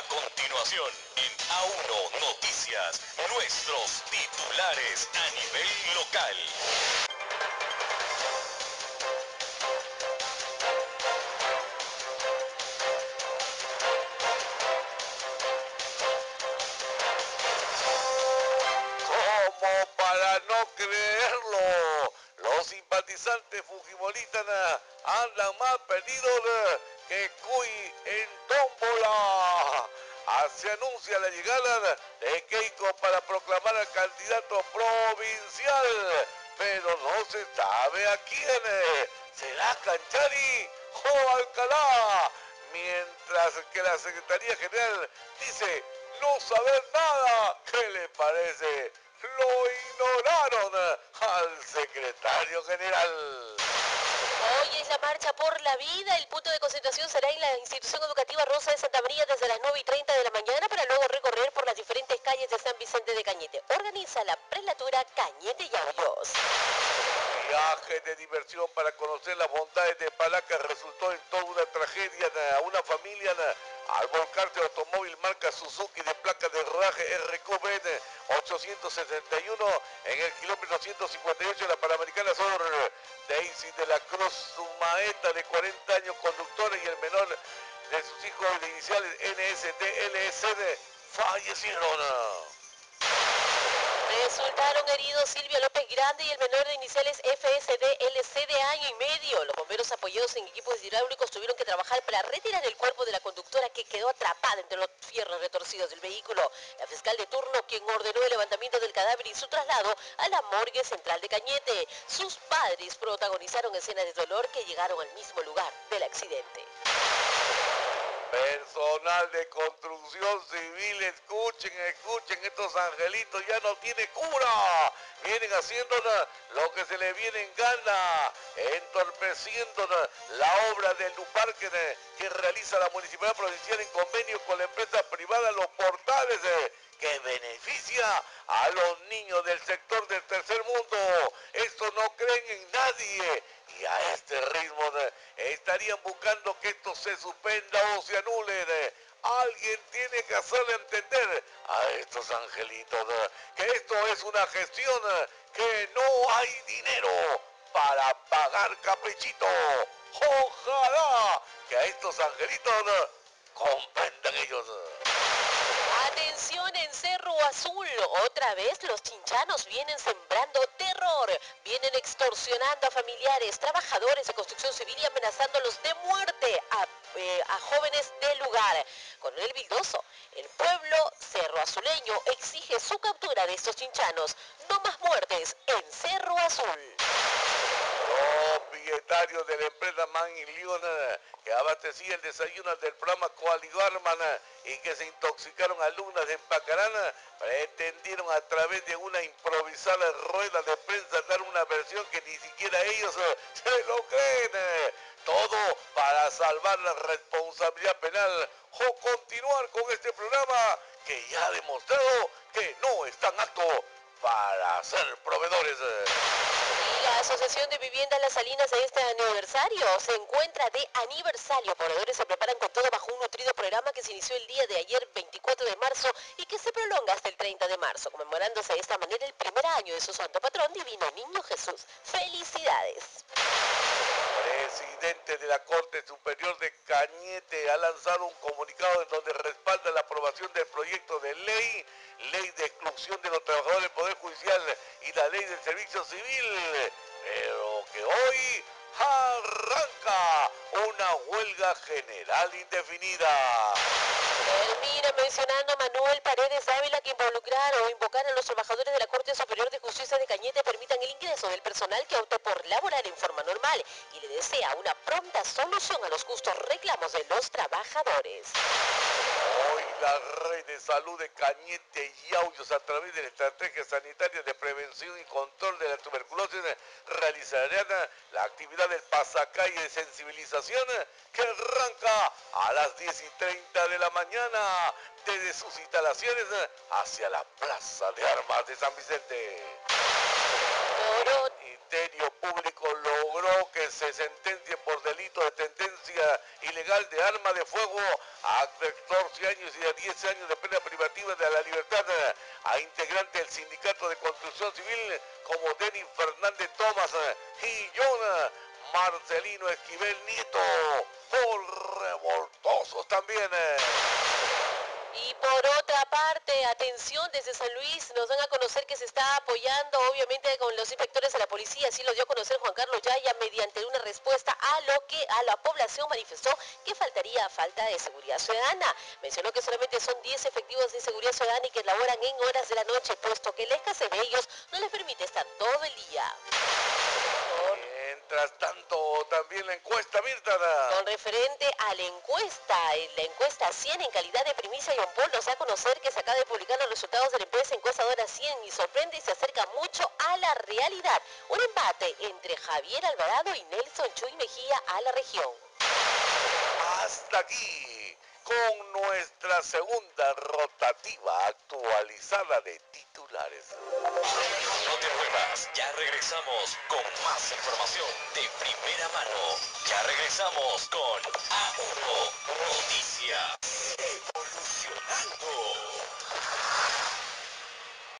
continuación, en A1 Noticias, nuestros titulares a nivel local. Como para no creerlo, los simpatizantes fujimoristas andan más perdidos que cuy en tómbola. Se anuncia la llegada de Keiko para proclamar al candidato provincial, pero no se sabe a quién. ¿Será Canchari o Alcalá? Mientras que la Secretaría General dice no saber nada. ¿Qué le parece? Lo ignoraron al secretario general. Hoy es la marcha por la vida. El punto de concentración será en la institución educativa Rosa de Santa María desde las 9:30 de la mañana para luego recorrer por las diferentes calles de San Vicente de Cañete. Organiza la prelatura Cañete y Aullos. Viaje de diversión para conocer las bondades de Palaca resultó en toda una tragedia. Una familia al volcarse el automóvil marca Suzuki de placa de raje RQB 861 en el kilómetro 158 de la Panamericana Sur. Daisy de la Cruz, su maeta de 40 años, conductora, y el menor de sus hijos de iniciales NSD, LSD, fallecieron. Resultaron heridos Silvia López Grande y el menor de iniciales FSD LC de año y medio. Los bomberos apoyados en equipos hidráulicos tuvieron que trabajar para retirar el cuerpo de la conductora que quedó atrapada entre los fierros retorcidos del vehículo. La fiscal de turno, quien ordenó el levantamiento del cadáver y su traslado a la morgue central de Cañete. Sus padres protagonizaron escenas de dolor que llegaron al mismo lugar del accidente. Personal de construcción civil, escuchen, estos angelitos ya no tienen cura. Vienen haciendo lo que se le viene en gana, entorpeciendo la obra del Luparque que realiza la Municipalidad Provincial en convenio con la empresa privada Los Portales, que beneficia a los niños del sector del tercer mundo. Estos no creen en nadie. Y a este ritmo estarían buscando que esto se suspenda o se anule. Alguien tiene que hacerle entender a estos angelitos que esto es una gestión, que no hay dinero para pagar caprichito. Ojalá que a estos angelitos comprendan ellos. Atención en Cerro Azul, otra vez los chinchanos vienen sembrando terror, vienen extorsionando a familiares, trabajadores de construcción civil y amenazándolos de muerte a jóvenes del lugar. Coronel Vildoso, el pueblo cerro azuleño exige su captura de estos chinchanos. No más muertes en Cerro Azul. Propietario de la empresa Man y León, que abastecía el desayuno del programa Coaligarman y que se intoxicaron alumnas de Empacarán, pretendieron a través de una improvisada rueda de prensa dar una versión que ni siquiera ellos se lo creen. Todo para salvar la responsabilidad penal o continuar con este programa que ya ha demostrado que no están aptos para ser proveedores. Y la Asociación de Viviendas Las Salinas de este aniversario se encuentra de aniversario. Pobladores se preparan con todo bajo un nutrido programa que se inició el día de ayer, 24 de marzo, y que se prolonga hasta el 30 de marzo, conmemorándose de esta manera el primer año de su santo patrón, Divino Niño Jesús. ¡Felicidades! Presidente de la Corte Superior de Cañete ha lanzado un comunicado en donde respalda la aprobación del proyecto de ley de exclusión de los trabajadores del Poder Judicial y la ley del Servicio Civil, pero que hoy arranca una huelga general indefinida. Termina mencionando a Manuel Paredes Ávila que involucrar o invocar a los trabajadores de la Corte Superior de Justicia de Cañete permitan el ingreso del personal que optó por laborar en forma normal y le desea una pronta solución a los justos reclamos de los trabajadores. Hoy la red de salud de Cañete y Aullos, a través de la estrategia sanitaria de prevención y control de la tuberculosis, realizarán la actividad del pasacalle de sensibilización que arranca a las 10:30 de la mañana desde sus instalaciones hacia la Plaza de Armas de San Vicente. Ministerio Público logró que se sentencie por delito de tenencia ilegal de arma de fuego a 14 años y a 10 años de pena privativa de la libertad a integrante del Sindicato de Construcción Civil como Denis Fernández Tomás y John Marcelino Esquivel Nieto, por revoltosos también. Y por otra parte, atención, desde San Luis nos dan a conocer que se está apoyando obviamente con los inspectores de la policía, así lo dio a conocer Juan Carlos Yaya mediante una respuesta a lo que a la población manifestó que faltaría falta de seguridad ciudadana. Mencionó que solamente son 10 efectivos de seguridad ciudadana y que laboran en horas de la noche, puesto que la escasez de ellos no les permite estar todo el día. Mientras tanto, también la encuesta, Mirta. Con referente a la encuesta 100 en calidad de primicia y Paul nos da a conocer que se acaba de publicar los resultados de la empresa encuestadora 100 y sorprende y se acerca mucho a la realidad. Un empate entre Javier Alvarado y Nelson Chuy Mejía a la región. Hasta aquí con nuestra segunda rotativa actualizada de titulares. No te muevas, ya regresamos con más información de primera mano. Ya regresamos con A1 Noticias.